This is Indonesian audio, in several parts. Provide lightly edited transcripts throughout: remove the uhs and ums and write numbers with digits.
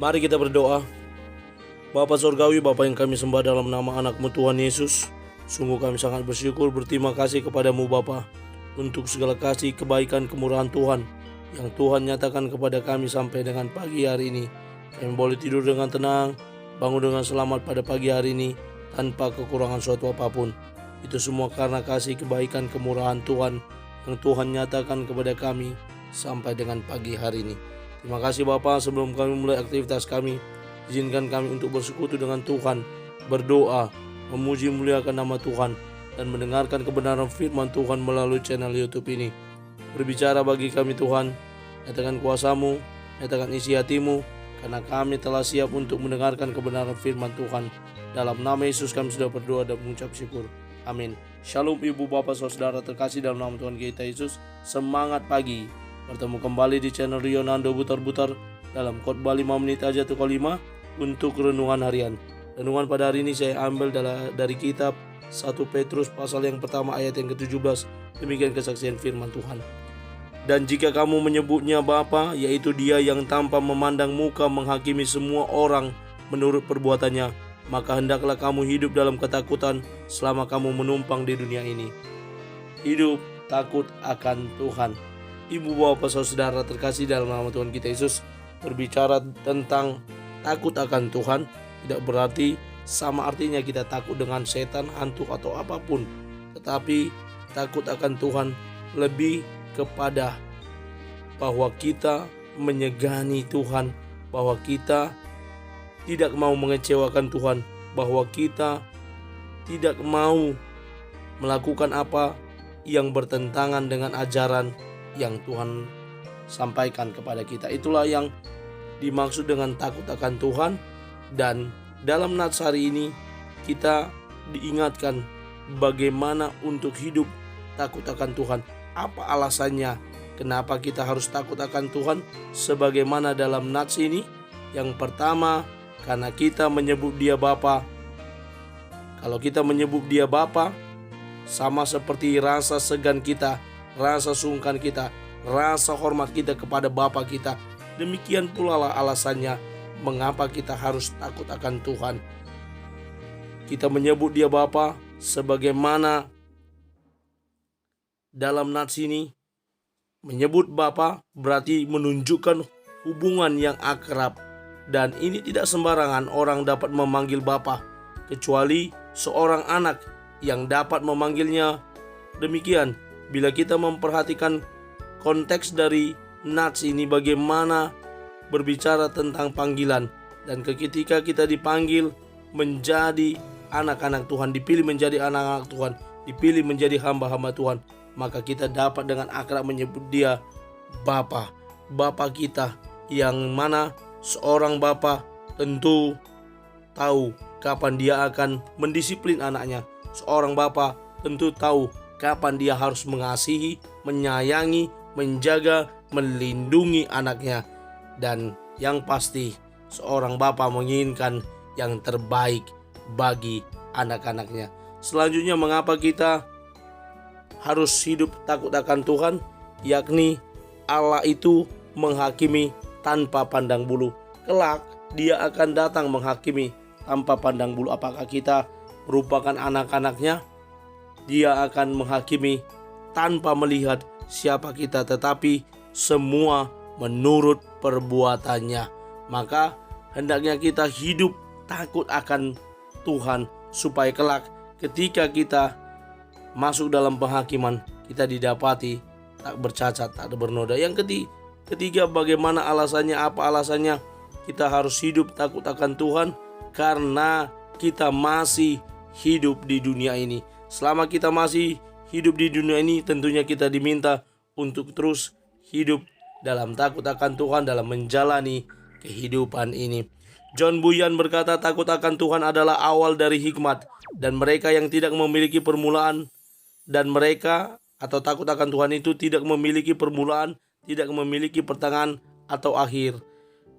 Mari kita berdoa. Bapa Surgawi, Bapa yang kami sembah dalam nama anak-Mu Tuhan Yesus, sungguh kami sangat bersyukur, berterima kasih kepadamu Bapa untuk segala kasih, kebaikan, kemurahan Tuhan yang Tuhan nyatakan kepada kami sampai dengan pagi hari ini. Kami boleh tidur dengan tenang, bangun dengan selamat pada pagi hari ini tanpa kekurangan suatu apapun. Itu semua karena kasih, kebaikan, kemurahan Tuhan yang Tuhan nyatakan kepada kami sampai dengan pagi hari ini. Terima kasih Bapa. Sebelum kami mulai aktivitas kami, izinkan kami untuk bersekutu dengan Tuhan, berdoa, memuji muliakan nama Tuhan, dan mendengarkan kebenaran firman Tuhan melalui channel YouTube ini. Berbicara bagi kami Tuhan, nyatakan kuasa-Mu, nyatakan isi hati-Mu, karena kami telah siap untuk mendengarkan kebenaran firman Tuhan. Dalam nama Yesus kami sudah berdoa dan mengucap syukur. Amin. Shalom ibu bapak saudara terkasih dalam nama Tuhan kita Yesus. Semangat pagi. Bertemu kembali di channel Rionando Butar-Butar dalam khotbah 5 menit aja tuh 5 untuk renungan harian. Renungan pada hari ini saya ambil dari kitab 1 Petrus pasal yang pertama ayat yang ke-17. Demikian kesaksian firman Tuhan. Dan jika kamu menyebutnya Bapa, yaitu Dia yang tanpa memandang muka menghakimi semua orang menurut perbuatannya, maka hendaklah kamu hidup dalam ketakutan selama kamu menumpang di dunia ini. Hidup takut akan Tuhan. Ibu bapak saudara terkasih dalam nama Tuhan kita Yesus, berbicara tentang takut akan Tuhan tidak berarti sama artinya kita takut dengan setan, hantu atau apapun. Tetapi takut akan Tuhan lebih kepada bahwa kita menyegani Tuhan, bahwa kita tidak mau mengecewakan Tuhan, bahwa kita tidak mau melakukan apa yang bertentangan dengan ajaran yang Tuhan sampaikan kepada kita. Itulah yang dimaksud dengan takut akan Tuhan. Dan dalam nats hari ini kita diingatkan bagaimana untuk hidup takut akan Tuhan. Apa alasannya kenapa kita harus takut akan Tuhan? Sebagaimana dalam nats ini, yang pertama, karena kita menyebut Dia Bapa. Kalau kita menyebut Dia Bapa, sama seperti rasa segan kita, rasa sungkan kita, rasa hormat kita kepada Bapa kita. Demikian pula lah alasannya mengapa kita harus takut akan Tuhan. Kita menyebut Dia Bapa sebagaimana dalam nats ini, menyebut Bapa berarti menunjukkan hubungan yang akrab. Dan ini tidak sembarangan orang dapat memanggil Bapa, kecuali seorang anak yang dapat memanggilnya demikian. Bila kita memperhatikan konteks dari nats ini, bagaimana berbicara tentang panggilan. Dan ketika kita dipanggil menjadi anak-anak Tuhan, dipilih menjadi anak-anak Tuhan, dipilih menjadi hamba-hamba Tuhan, maka kita dapat dengan akrab menyebut Dia Bapa. Bapa kita, yang mana seorang bapa tentu tahu kapan dia akan mendisiplin anaknya. Seorang bapa tentu tahu kapan dia harus mengasihi, menyayangi, menjaga, melindungi anaknya. Dan yang pasti seorang bapa menginginkan yang terbaik bagi anak-anaknya. Selanjutnya, mengapa kita harus hidup takut akan Tuhan? Yakni Allah itu menghakimi tanpa pandang bulu. Kelak Dia akan datang menghakimi tanpa pandang bulu. Apakah kita merupakan anak-anaknya? Dia akan menghakimi tanpa melihat siapa kita, tetapi semua menurut perbuatannya. Maka hendaknya kita hidup takut akan Tuhan, supaya kelak ketika kita masuk dalam penghakiman, kita didapati tak bercacat, tak bernoda. Yang ketiga, bagaimana alasannya? Apa alasannya kita harus hidup takut akan Tuhan? Karena kita masih hidup di dunia ini. Selama kita masih hidup di dunia ini, tentunya kita diminta untuk terus hidup dalam takut akan Tuhan, dalam menjalani kehidupan ini. John Bunyan berkata, takut akan Tuhan adalah awal dari hikmat, dan mereka yang tidak memiliki permulaan, dan mereka atau takut akan Tuhan itu tidak memiliki permulaan, tidak memiliki pertengahan atau akhir.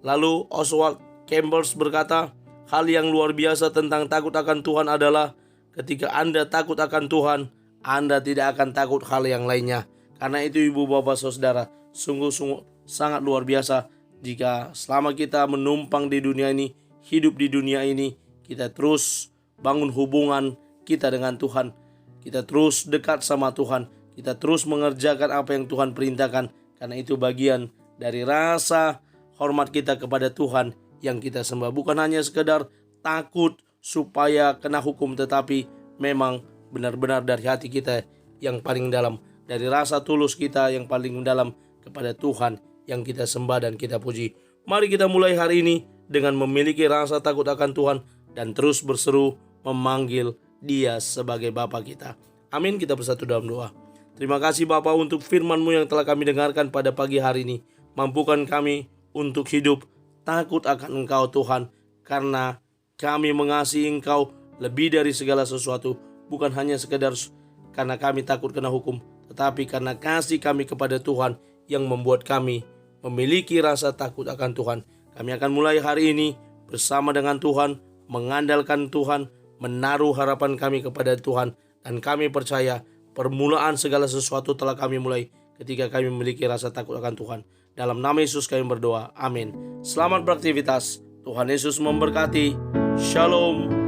Lalu Oswald Campbell berkata, hal yang luar biasa tentang takut akan Tuhan adalah ketika Anda takut akan Tuhan, Anda tidak akan takut hal yang lainnya. Karena itu ibu bapak saudara, sungguh sangat luar biasa jika selama kita menumpang di dunia ini, hidup di dunia ini, kita terus bangun hubungan kita dengan Tuhan, kita terus dekat sama Tuhan, kita terus mengerjakan apa yang Tuhan perintahkan, karena itu bagian dari rasa hormat kita kepada Tuhan yang kita sembah. Bukan hanya sekedar takut supaya kena hukum, tetapi memang benar-benar dari hati kita yang paling dalam, dari rasa tulus kita yang paling dalam kepada Tuhan yang kita sembah dan kita puji. Mari kita mulai hari ini dengan memiliki rasa takut akan Tuhan dan terus berseru memanggil Dia sebagai Bapa kita. Amin. Kita bersatu dalam doa. Terima kasih Bapa untuk firman-Mu yang telah kami dengarkan pada pagi hari ini. Mampukan kami untuk hidup takut akan Engkau Tuhan, karena kami mengasihi Engkau lebih dari segala sesuatu. Bukan hanya sekedar karena kami takut kena hukum, tetapi karena kasih kami kepada Tuhan yang membuat kami memiliki rasa takut akan Tuhan. Kami akan mulai hari ini bersama dengan Tuhan, mengandalkan Tuhan, menaruh harapan kami kepada Tuhan, dan kami percaya permulaan segala sesuatu telah kami mulai ketika kami memiliki rasa takut akan Tuhan. Dalam nama Yesus kami berdoa. Amin. Selamat beraktivitas. Tuhan Yesus memberkati. Shalom.